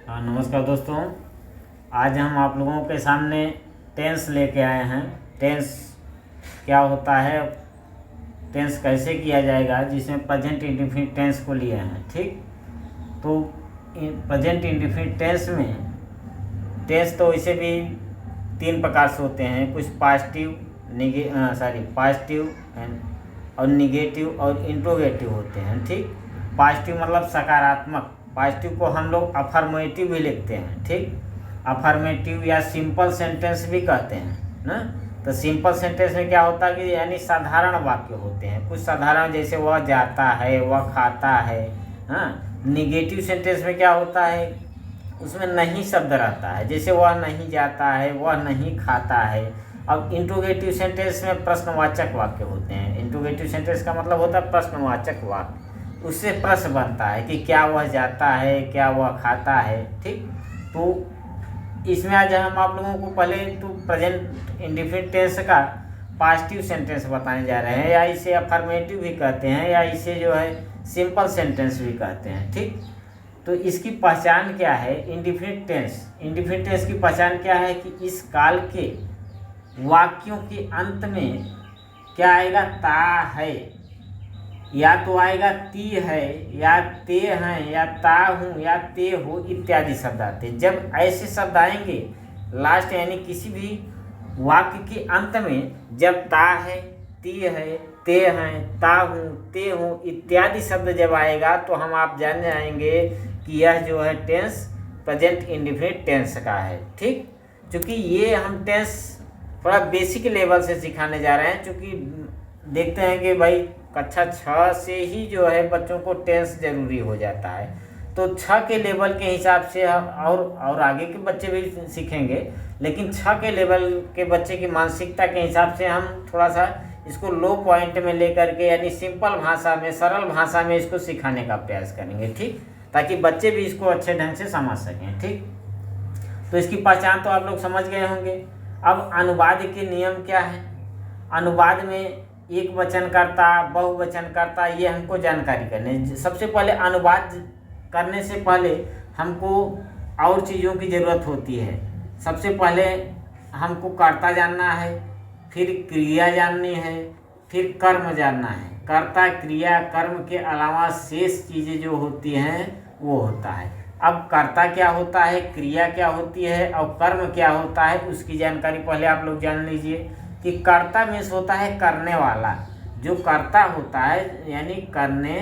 हाँ, नमस्कार दोस्तों। आज हम आप लोगों के सामने टेंस लेके आए हैं। टेंस क्या होता है, टेंस कैसे किया जाएगा, जिसमें प्रेजेंट इंडेफिनिट टेंस को लिए हैं। ठीक, तो प्रेजेंट इंडेफिनिट टेंस में टेंस तो वैसे भी 3 प्रकार से होते हैं। कुछ पॉजिटिव पॉजिटिव और निगेटिव और इंट्रोगेटिव होते हैं। ठीक, पॉजिटिव मतलब सकारात्मक। पॉजिटिव को हम लोग अफर्मेटिव भी लिखते हैं। ठीक, अफर्मेटिव या सिंपल सेंटेंस भी कहते हैं ना। तो सिंपल सेंटेंस में क्या होता है कि यानी साधारण वाक्य होते हैं, कुछ साधारण, जैसे वह जाता है, वह खाता है। हाँ, निगेटिव सेंटेंस में क्या होता है, उसमें नहीं शब्द रहता है, जैसे वह नहीं जाता है, वह नहीं खाता है। अब इंट्रोगेटिव सेंटेंस में प्रश्नवाचक वाक्य होते हैं। इंट्रोगेटिव सेंटेंस का मतलब होता है प्रश्नवाचक वाक्य। उससे प्रश्न बनता है कि क्या वह जाता है, क्या वह खाता है। ठीक, तो इसमें आज हम आप लोगों को पहले तो प्रेजेंट इंडेफिनिट टेंस का पॉजिटिव सेंटेंस बताने जा रहे हैं, या इसे अफर्मेटिव भी कहते हैं, या इसे जो है सिंपल सेंटेंस भी कहते हैं। ठीक, तो इसकी पहचान क्या है, इंडेफिनिट टेंस। इंडेफिनिट टेंस की पहचान क्या है कि इस काल के वाक्यों के अंत में क्या आएगा, ता है, या तो आएगा ती है, या ते हैं, या ता हूँ, या ते हो इत्यादि शब्द आते हैं। जब ऐसे शब्द आएंगे लास्ट, यानी किसी भी वाक्य के अंत में जब ता है, ती है, ते हैं, ता हूँ, ते हूँ इत्यादि शब्द जब आएगा तो हम आप जान जाएंगे कि यह जो है टेंस प्रेजेंट इंडेफिनिट टेंस का है। ठीक, क्योंकि ये हम टेंस थोड़ा बेसिक लेवल से सिखाने जा रहे हैं, क्योंकि देखते हैं कि भाई कक्षा 6 से ही जो है बच्चों को टेंस जरूरी हो जाता है। तो 6 के लेवल के हिसाब से और आगे के बच्चे भी सीखेंगे, लेकिन 6 के लेवल के बच्चे की मानसिकता के हिसाब से हम थोड़ा सा इसको लो पॉइंट में लेकर के, यानी सिंपल भाषा में, सरल भाषा में इसको सिखाने का प्रयास करेंगे। ठीक, ताकि बच्चे भी इसको अच्छे ढंग से समझ सकें। ठीक, तो इसकी पहचान तो आप लोग समझ गए होंगे। अब अनुवाद के नियम क्या है, अनुवाद में एक वचनकर्ता, बहुवचनकर्ता, ये हमको जानकारी करनी। सबसे पहले अनुवाद करने से पहले हमको और चीज़ों की ज़रूरत होती है। सबसे पहले हमको कर्ता जानना है, फिर क्रिया जाननी है, फिर कर्म जानना है। कर्ता, क्रिया, कर्म के अलावा शेष चीज़ें जो होती हैं वो होता है। अब कर्ता क्या होता है, क्रिया क्या होती है और कर्म क्या होता है, उसकी जानकारी पहले आप लोग जान लीजिए। कि कर्ता मीन्स होता है करने वाला। जो कर्ता होता है यानी करने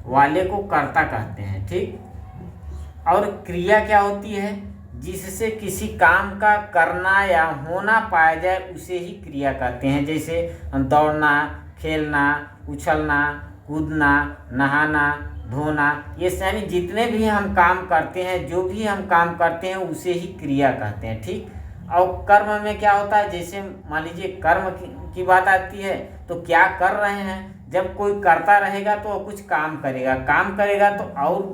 वाले को कर्ता कहते हैं। ठीक, और क्रिया क्या होती है, जिससे किसी काम का करना या होना पाया जाए उसे ही क्रिया कहते हैं। जैसे दौड़ना, खेलना, उछलना, कूदना, नहाना, धोना, ये यानी जितने भी हम काम करते हैं, जो भी हम काम करते हैं उसे ही क्रिया कहते हैं। ठीक, और कर्म में क्या होता है, जैसे मान लीजिए कर्म की बात आती है तो क्या कर रहे हैं। जब कोई करता रहेगा तो कुछ काम करेगा, काम करेगा तो और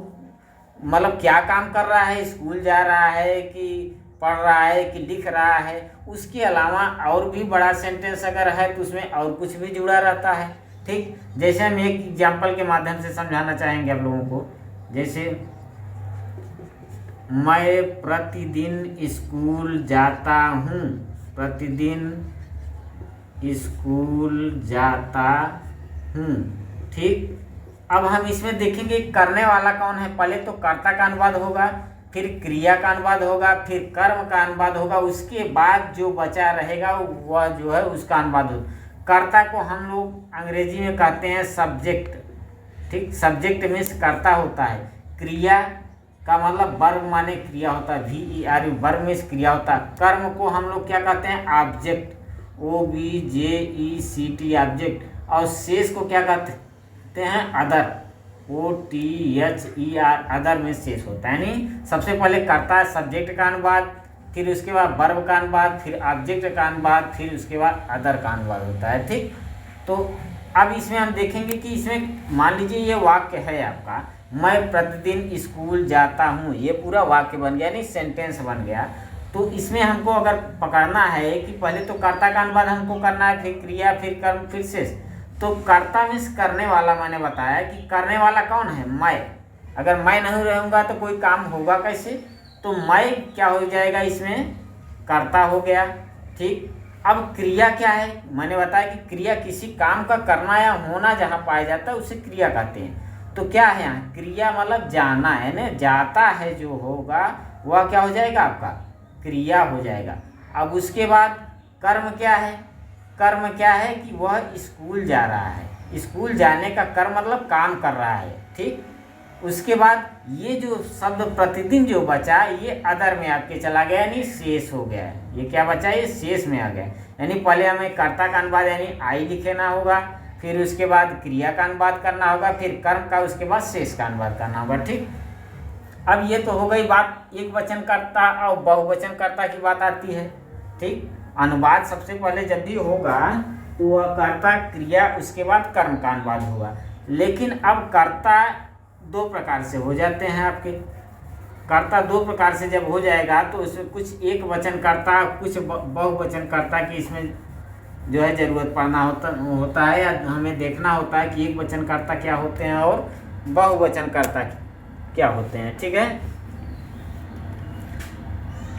मतलब क्या काम कर रहा है, स्कूल जा रहा है कि पढ़ रहा है कि लिख रहा है। उसके अलावा और भी बड़ा सेंटेंस अगर है तो उसमें और कुछ भी जुड़ा रहता है। ठीक, जैसे हम एक एग्जाम्पल के माध्यम से समझाना चाहेंगे आप लोगों को। जैसे मैं प्रतिदिन स्कूल जाता हूँ, प्रतिदिन स्कूल जाता हूँ। ठीक, अब हम इसमें देखेंगे करने वाला कौन है। पहले तो कर्ता का अनुवाद होगा, फिर क्रिया का अनुवाद होगा, फिर कर्म का अनुवाद होगा, उसके बाद जो बचा रहेगा वह जो है उसका अनुवाद होगा। कर्ता को हम लोग अंग्रेजी में कहते हैं सब्जेक्ट। ठीक, सब्जेक्ट मीन्स कर्ता होता है। क्रिया का मतलब वर्ब माने क्रिया होता है, VER, वर्ब मीन्स क्रिया होता है। कर्म को हम लोग क्या कहते हैं, ऑब्जेक्ट, OBJECT, ऑब्जेक्ट। और शेष को क्या कहते हैं, अदर, OTHER, अदर में शेष होता है। यानी सबसे पहले कर्ता है, सब्जेक्ट का अनुवाद, फिर उसके बाद वर्ब का अनुवाद, फिर ऑब्जेक्ट का अनुवाद, फिर उसके बाद अदर का अनुवाद होता है। ठीक, तो अब इसमें हम देखेंगे कि इसमें मान लीजिए ये वाक्य है आपका, मैं प्रतिदिन स्कूल जाता हूँ, ये पूरा वाक्य बन गया, यानी सेंटेंस बन गया। तो इसमें हमको अगर पकड़ना है कि पहले तो कर्ता का अनुवाद हमको करना है, फिर क्रिया, फिर कर्म, फिर शेष। तो कर्ता मीन्स करने वाला। मैंने बताया कि करने वाला कौन है, मैं। अगर मैं नहीं रहूँगा तो कोई काम होगा कैसे, तो मैं क्या हो जाएगा, इसमें कर्ता हो गया। ठीक, अब क्रिया क्या है, मैंने बताया कि क्रिया किसी काम का करना या होना जहाँ पाया जाता है उसे क्रिया कहते हैं। तो क्या है यहाँ क्रिया मतलब जाना है ना, जाता है जो होगा वह क्या हो जाएगा, आपका क्रिया हो जाएगा। अब उसके बाद कर्म क्या है, कर्म क्या है कि वह स्कूल जा रहा है, स्कूल जाने का कर्म मतलब काम कर रहा है। ठीक, उसके बाद ये जो शब्द प्रतिदिन जो बचा ये अदर में आपके चला गया, यानी शेष हो गया है। ये क्या बचा, ये शेष में आ गया। यानी पहले हमें कर्ता का अनुवाद यानी आई लिखना होगा, फिर उसके बाद क्रिया का अनुवाद करना होगा, फिर कर्म का, उसके बाद शेष का अनुवाद करना होगा। ठीक, अब ये तो हो गई बात एक वचन कर्ता और बहुवचन कर्ता की बात आती है। ठीक, अनुवाद सबसे पहले जब भी होगा तो वह कर्ता क्रिया उसके बाद कर्म का अनुवाद होगा। लेकिन अब कर्ता दो प्रकार से हो जाते हैं आपके, कर्ता दो प्रकार से जब हो जाएगा तो उसमें कुछ एक वचन कर्ता, कुछ बहुवचन कर्ता की इसमें जो है जरूरत पड़ना होता है, या हमें देखना होता है कि एक वचन कर्ता क्या होते हैं और बहुवचन कर्ता क्या होते हैं। ठीक है,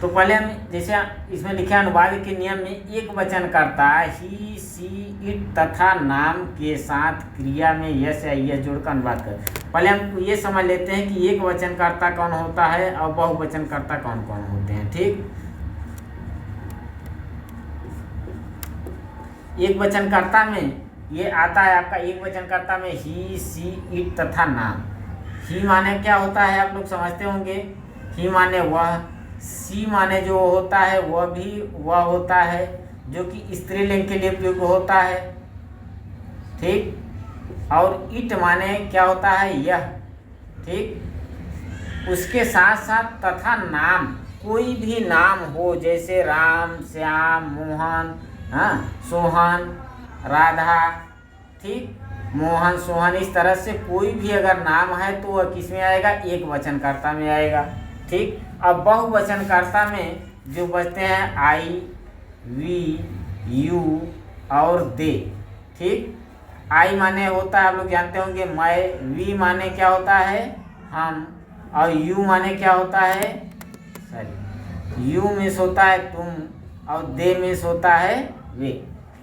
तो पहले हम जैसे इसमें लिखे अनुवाद के नियम में एक वचन कर्ता ही, सी, इट तथा नाम के साथ क्रिया में यस या यस जोड़कर अनुवाद कर। पहले हम ये समझ लेते हैं कि एक वचन कर्ता कौन होता है और बहुवचन कर्ता कौन कौन होते हैं। ठीक, एक वचन कर्ता में ये आता है आपका, एक वचन कर्ता में ही, सी, इट तथा नाम। ही माने क्या होता है आप लोग समझते होंगे, ही माने वह, सी माने जो होता है वह भी वह होता है जो कि स्त्रीलिंग के लिए उपयोग होता है। ठीक, और इट माने क्या होता है, यह। ठीक, उसके साथ साथ तथा नाम, कोई भी नाम हो जैसे राम, श्याम, मोहन, सोहन, राधा। ठीक, मोहन, सोहन, इस तरह से कोई भी अगर नाम है तो वह किस में आएगा, एक वचन कर्ता में आएगा। ठीक, अब बहुवचन कर्ता में जो बचते हैं आई, वी, यू और दे। ठीक, आई माने होता है आप लोग जानते होंगे मैं, वी माने क्या होता है हम, और यू माने क्या होता है, यू मीन्स होता है तुम और दे मीन्स होता है वे।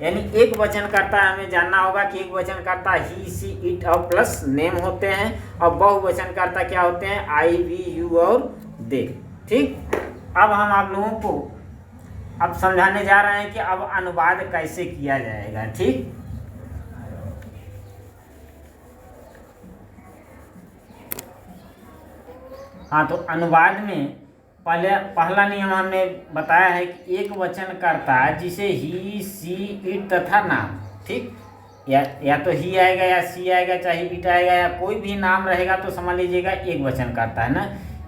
यानी एक वचन कर्ता हमें जानना होगा कि एक वचन कर्ता ही, सी, इट और प्लस नेम होते हैं, और बहुवचन कर्ता क्या होते हैं, आई, वी, यू और दे। ठीक, अब हम आप लोगों को अब समझाने जा रहे हैं कि अब अनुवाद कैसे किया जाएगा। ठीक, हाँ, तो अनुवाद में पहला नियम हमने बताया है कि एक वचन कर्ता जिसे ही, सी, इट तथा नाम। ठीक, या तो ही आएगा या सी आएगा, चाहे इट आएगा या कोई भी नाम रहेगा तो समझ लीजिएगा एक वचन कर्ता है ना।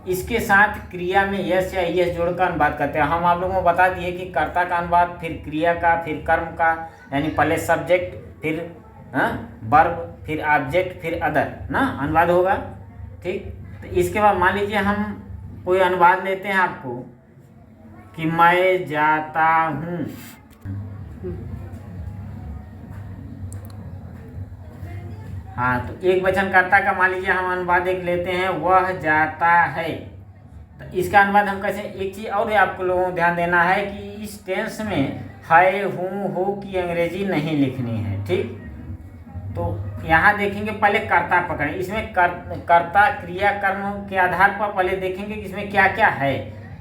इसके साथ क्रिया में यस या यस जोड़कर अनुवाद करते हैं। हम आप लोगों को बता दिए कि कर्ता का अनुवाद, फिर क्रिया का, फिर कर्म का, यानी पहले सब्जेक्ट, फिर वर्ब, फिर ऑब्जेक्ट, फिर अदर ना अनुवाद होगा। ठीक, तो इसके बाद मान लीजिए हम कोई अनुवाद लेते हैं आपको कि मैं जाता हूँ। हाँ, तो एक वचन कर्ता का मान लीजिए हम अनुवाद एक लेते हैं, वह जाता है। तो इसका अनुवाद हम कैसे, एक चीज़ और आपको लोगों को ध्यान देना है कि इस टेंस में है, हूँ, हो की अंग्रेजी नहीं लिखनी है। ठीक, तो यहाँ देखेंगे पहले कर्ता पकड़ें, इसमें कर्ता, क्रिया, कर्म के आधार पर पहले देखेंगे कि इसमें क्या क्या है।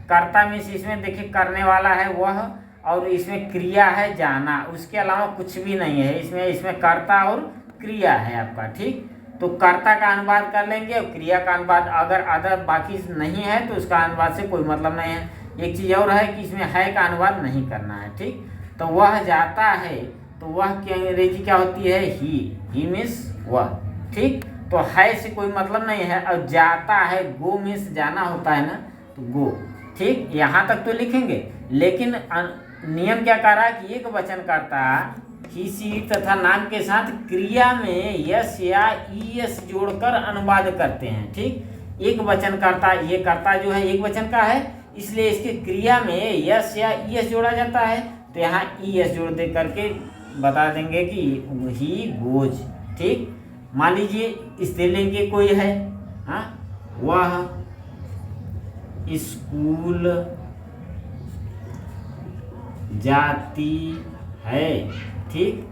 कर्ता में इसमें देखिए करने वाला है वह, और इसमें क्रिया है जाना, उसके अलावा कुछ भी नहीं है इसमें कर्ता और क्रिया है आपका। ठीक, तो कर्ता का अनुवाद कर लेंगे और क्रिया का अनुवाद, अगर अदर बाकी नहीं है तो उसका अनुवाद से कोई मतलब नहीं है। एक चीज़ और है कि इसमें है का अनुवाद नहीं करना है। ठीक, तो वह जाता है, तो वह की अंग्रेजी क्या होती है, ही मीन्स वह। ठीक, तो है से कोई मतलब नहीं है, और जाता है, गो मीन्स जाना होता है ना, तो गो। ठीक, यहाँ तक तो लिखेंगे, लेकिन नियम क्या कह रहा है कि एक वचन कर्ता ही, सी तथा नाम के साथ क्रिया में यस या ईएस जोड़कर अनुवाद करते हैं। ठीक, एक वचन कर्ता, ये कर्ता जो है एक वचन का है, इसलिए इसके क्रिया में यस या ईएस जोड़ा जाता है। तो यहाँ ईएस जोड़ दे करके बता देंगे कि ही गोज। ठीक, मान लीजिए स्त्रीलिंग के कोई है, हाँ, वह, स्कूल जाती है। ठीक,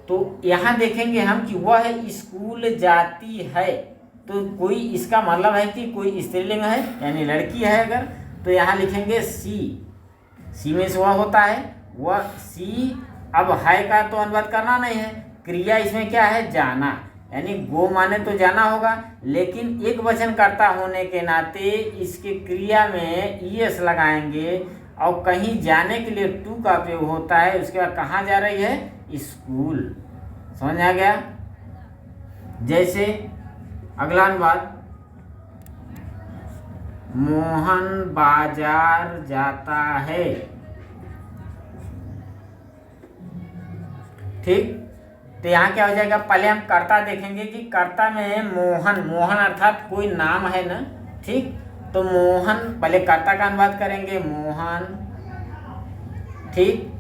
तो यहाँ देखेंगे हम कि वह स्कूल जाती है, तो कोई इसका मतलब है कि कोई स्त्रीलिंग है यानी लड़की है अगर, तो यहाँ लिखेंगे सी में से वह होता है, वह सी। अब है का तो अनुवाद करना नहीं है, क्रिया इसमें क्या है, जाना, यानी गो माने तो जाना होगा, लेकिन एक वचन कर्ता होने के नाते इसके क्रिया में ईएस लगाएंगे और कहीं जाने के लिए टू का प्रयोग होता है। उसके बाद कहाँ जा रही है, स्कूल। समझ आ गया। जैसे अगला अनुवाद, मोहन बाजार जाता है। ठीक, तो यहाँ क्या हो जाएगा, पहले हम कर्ता देखेंगे कि कर्ता में मोहन अर्थात कोई नाम है ना। ठीक, तो मोहन पहले कर्ता का अनुवाद करेंगे, मोहन। ठीक,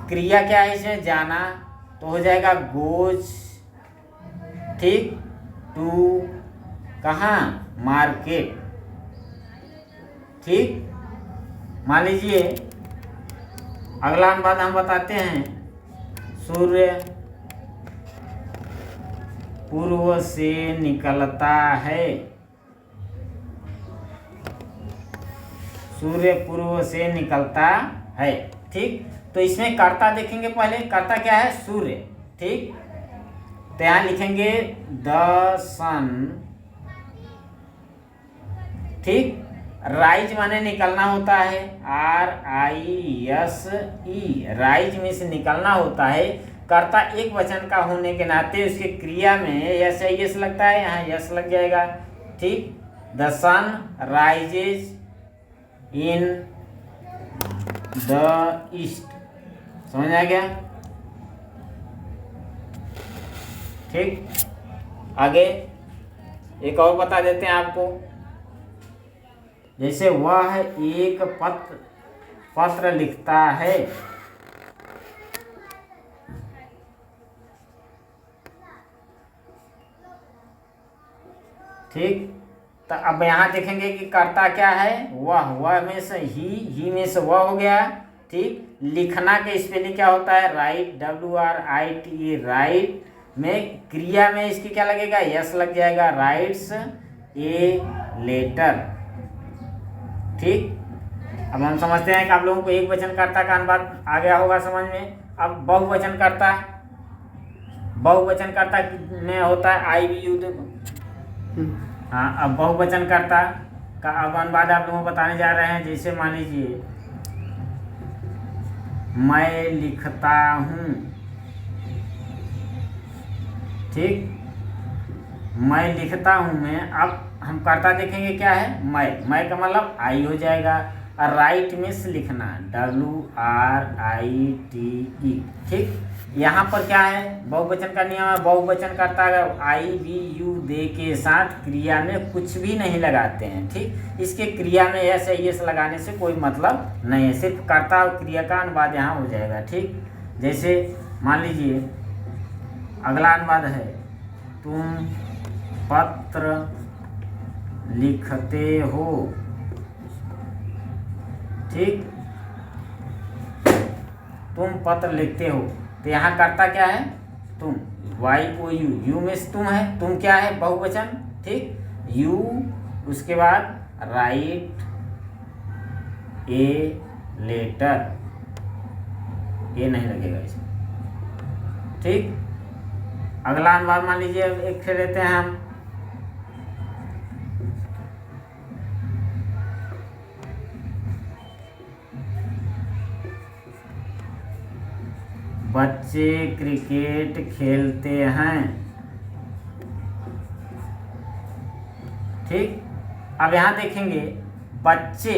क्रिया क्या है इसमें, जाना, तो हो जाएगा गोज। ठीक, टू कहाँ, मार्केट। ठीक, मान लीजिए अगला अनुवाद हम बताते हैं, सूर्य पूर्व से निकलता है। सूर्य पूर्व से निकलता है। ठीक, तो इसमें कर्ता देखेंगे, पहले कर्ता क्या है, सूर्य। ठीक, तो यहाँ लिखेंगे द सन। ठीक, राइज माने निकलना होता है, RISE, राइज में से निकलना होता है। कर्ता एक वचन का होने के नाते उसके क्रिया में यस लगता है, यहाँ यस लग जाएगा। ठीक, the sun rises in the east. समझ आ गया। ठीक, आगे एक और बता देते हैं आपको, जैसे वह एक पत्र लिखता है। ठीक, तो अब यहाँ देखेंगे कि कर्ता क्या है, वह में से ही में से वह हो गया। ठीक, लिखना के स्पेलिंग क्या होता है, राइट, WRITE, राइट। में क्रिया में इसकी क्या लगेगा, यस लग जाएगा, राइट्स ए लेटर। ठीक, अब हम समझते हैं कि आप लोगों को एक वचन कर्ता का अनुवाद आ गया होगा समझ में। अब बहुवचन कर्ता में होता है IVU। हाँ, अब बहुवचन कर्ता का अब अनुवाद आप लोगों को बताने जा रहे हैं। जैसे मान लीजिए मैं लिखता हूँ। ठीक, मैं लिखता हूँ में अब हम कर्ता देखेंगे क्या है, मैं का मतलब आई हो जाएगा, और राइट मीन्स लिखना, WRITE। ठीक, यहाँ पर क्या है, बहुवचन का नियम है, बहुवचन कर्ता अगर IVU दे के साथ क्रिया में कुछ भी नहीं लगाते हैं। ठीक, इसके क्रिया में यस लगाने से कोई मतलब नहीं है, सिर्फ कर्ता और क्रिया का अनुवाद यहाँ हो जाएगा। ठीक, जैसे मान लीजिए अगला अनुवाद है, तुम पत्र लिखते हो। ठीक, तुम पत्र लिखते हो, तो यहाँ कर्ता क्या है, तुम, YOU, यू में से तुम है, तुम क्या है, बहुवचन। ठीक, यू, उसके बाद राइट ए लेटर, ये नहीं लगेगा इसमें। ठीक, अगला अनुवाद मान लीजिए एक फिर लेते हैं हम, बच्चे क्रिकेट खेलते हैं। ठीक, अब यहाँ देखेंगे बच्चे,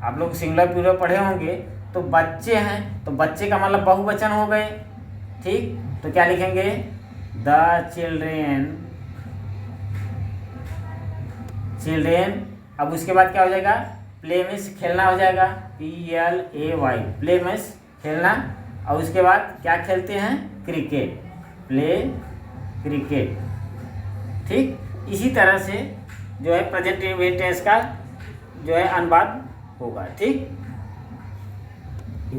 आप लोग सिंगुलर प्लूरल पढ़े होंगे, तो बच्चे हैं, तो बच्चे का मतलब बहुवचन हो गए। ठीक, तो क्या लिखेंगे, द चिल्ड्रेन। अब उसके बाद क्या हो जाएगा, प्ले में खेलना हो जाएगा, PLAY, प्ले में खेलना। और उसके बाद क्या खेलते हैं, क्रिकेट, प्ले क्रिकेट। ठीक, इसी तरह से जो है प्रेजेंट इंडिफिनिट टेंस का जो है अनुवाद होगा। ठीक।